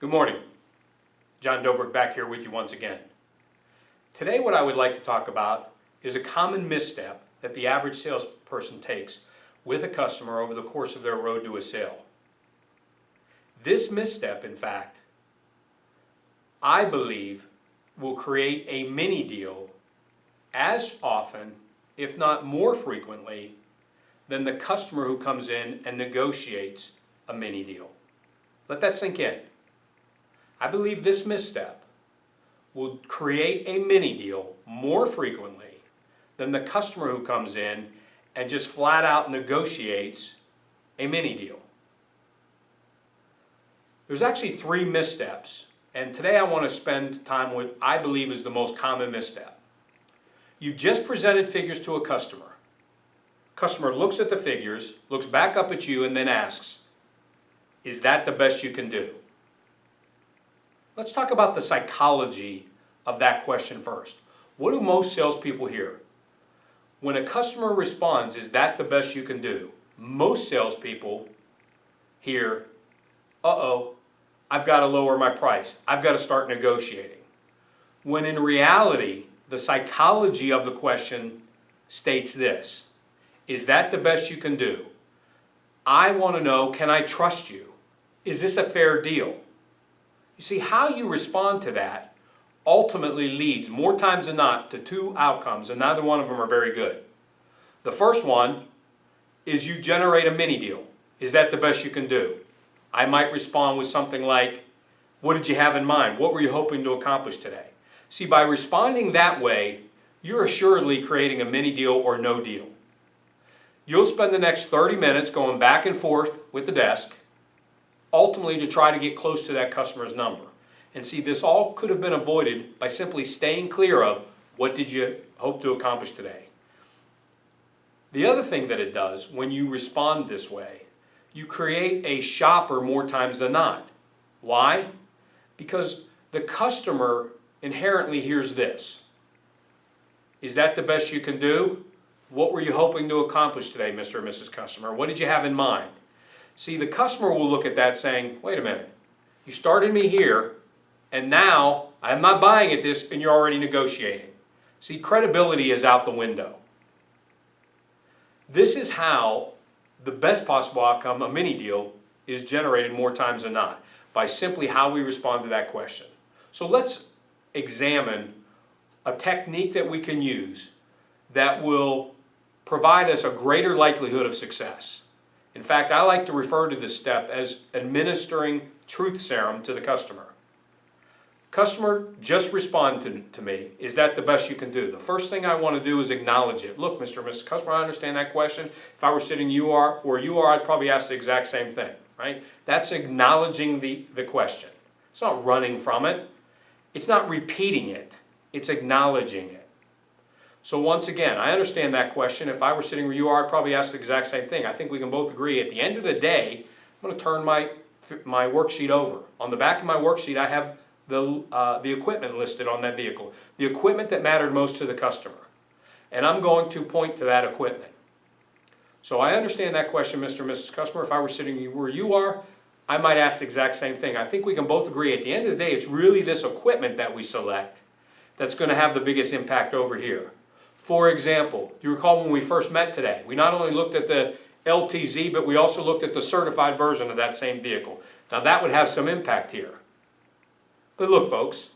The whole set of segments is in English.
Good morning. John Dobrik back here with you once again. Today what I would like to talk about is a common misstep that the average salesperson takes with a customer over the course of their road to a sale. This misstep, in fact, I believe will create a mini deal as often, if not more frequently, than the customer who comes in and negotiates a mini deal. Let that sink in. I believe this misstep will create a mini deal more frequently than the customer who comes in and just flat out negotiates a mini deal. There's actually 3 missteps, and today I want to spend time with I believe is the most common misstep. You just presented figures to a customer. Customer looks at the figures, looks back up at you, and then asks, "Is that the best you can do?" Let's talk about the psychology of that question first. What do most salespeople hear? When a customer responds, "Is that the best you can do?" most salespeople hear, "Uh-oh, I've got to lower my price. I've got to start negotiating." When in reality, the psychology of the question states this: "Is that the best you can do? I want to know, can I trust you? Is this a fair deal?" You see, how you respond to that ultimately leads, more times than not, to 2 outcomes, and neither one of them are very good. The first one is you generate a mini deal. Is that the best you can do? I might respond with something like, "What did you have in mind? What were you hoping to accomplish today?" See, by responding that way, you're assuredly creating a mini deal or no deal. You'll spend the next 30 minutes going back and forth with the desk, ultimately to try to get close to that customer's number. And see, this all could have been avoided by simply staying clear of, what did you hope to accomplish today? The other thing that it does when you respond this way, you create a shopper more times than not. Why? Because the customer inherently hears this: "Is that the best you can do? What were you hoping to accomplish today, Mr. and Mrs. Customer? What did you have in mind?" See, the customer will look at that saying, "Wait a minute, you started me here, and now I'm not buying at this, and you're already negotiating." See, credibility is out the window. This is how the best possible outcome, a mini deal, is generated more times than not, by simply how we respond to that question. So let's examine a technique that we can use that will provide us a greater likelihood of success. In fact, I like to refer to this step as administering truth serum to the customer. Customer, just respond to me. Is that the best you can do? The first thing I want to do is acknowledge it. "Look, Mr. and Mrs. Customer, I understand that question. If I were sitting where you are, I'd probably ask the exact same thing," right? That's acknowledging the question. It's not running from it. It's not repeating it. It's acknowledging it. So once again, I understand that question. If I were sitting where you are, I'd probably ask the exact same thing. I think we can both agree at the end of the day, I'm going to turn my worksheet over. On the back of my worksheet, I have the equipment listed on that vehicle, the equipment that mattered most to the customer. And I'm going to point to that equipment. So I understand that question, Mr. and Mrs. Customer. If I were sitting where you are, I might ask the exact same thing. I think we can both agree at the end of the day, it's really this equipment that we select that's going to have the biggest impact over here. For example, do you recall when we first met today? We not only looked at the LTZ, but we also looked at the certified version of that same vehicle. Now that would have some impact here. But look, folks,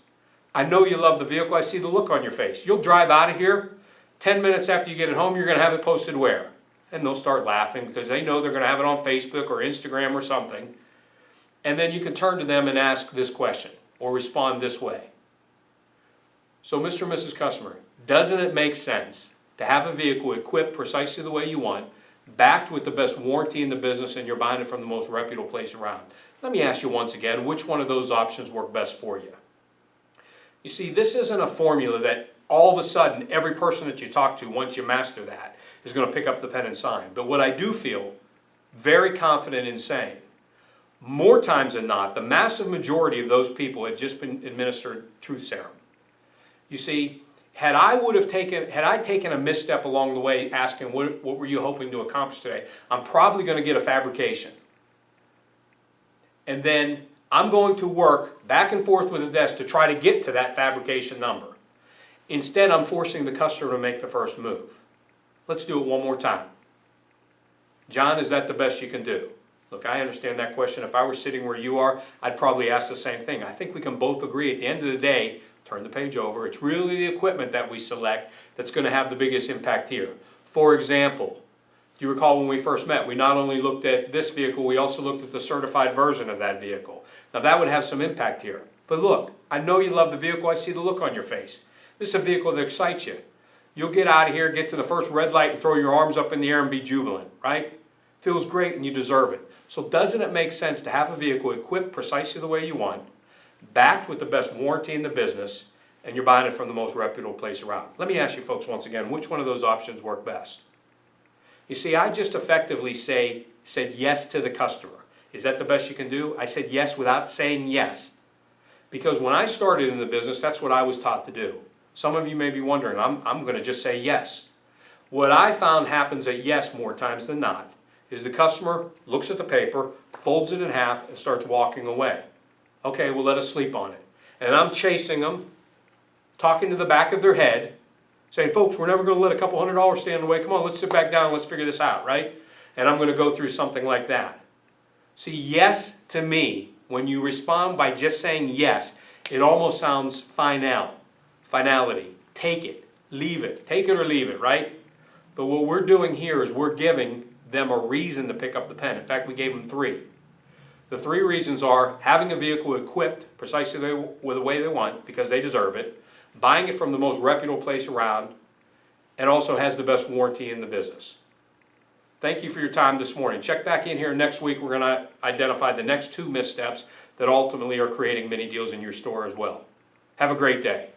I know you love the vehicle. I see the look on your face. You'll drive out of here, 10 minutes after you get it home, you're going to have it posted where? And they'll start laughing because they know they're going to have it on Facebook or Instagram or something. And then you can turn to them and ask this question or respond this way. So, Mr. and Mrs. Customer, doesn't it make sense to have a vehicle equipped precisely the way you want, backed with the best warranty in the business, and you're buying it from the most reputable place around? Let me ask you once again, which one of those options work best for you? You see, this isn't a formula that all of a sudden every person that you talk to, once you master that, is going to pick up the pen and sign. But what I do feel very confident in saying, more times than not, the massive majority of those people have just been administered truth serum. You see, had I taken a misstep along the way asking what were you hoping to accomplish today, I'm probably going to get a fabrication. And then I'm going to work back and forth with the desk to try to get to that fabrication number. Instead, I'm forcing the customer to make the first move. Let's do it one more time. John, is that the best you can do? Look, I understand that question. If I were sitting where you are, I'd probably ask the same thing. I think we can both agree at the end of the day, turn the page over, it's really the equipment that we select that's going to have the biggest impact here. For example, do you recall when we first met, we not only looked at this vehicle, we also looked at the certified version of that vehicle. Now that would have some impact here. But look, I know you love the vehicle, I see the look on your face. This is a vehicle that excites you. You'll get out of here, get to the first red light and throw your arms up in the air and be jubilant, right? Feels great and you deserve it. So doesn't it make sense to have a vehicle equipped precisely the way you want, backed with the best warranty in the business, and you're buying it from the most reputable place around? Let me ask you folks once again, which one of those options work best? You see, I just effectively said yes to the customer. Is that the best you can do? I said yes without saying yes. Because when I started in the business, that's what I was taught to do. Some of you may be wondering, I'm going to just say yes. What I found happens at yes more times than not is the customer looks at the paper, folds it in half, and starts walking away. Okay, well, let us sleep on it. And I'm chasing them, talking to the back of their head, saying, folks, we're never going to let a couple $100 stand in the way. Come on, let's sit back down and let's figure this out, right? And I'm going to go through something like that. See, yes to me, when you respond by just saying yes, it almost sounds finality. Take it, leave it, take it or leave it, right? But what we're doing here is we're giving them a reason to pick up the pen. In fact, we gave them 3. The 3 reasons are having a vehicle equipped precisely the way they want because they deserve it, buying it from the most reputable place around, and also has the best warranty in the business. Thank you for your time this morning. Check back in here next week. We're going to identify the next 2 missteps that ultimately are creating mini deals in your store as well. Have a great day.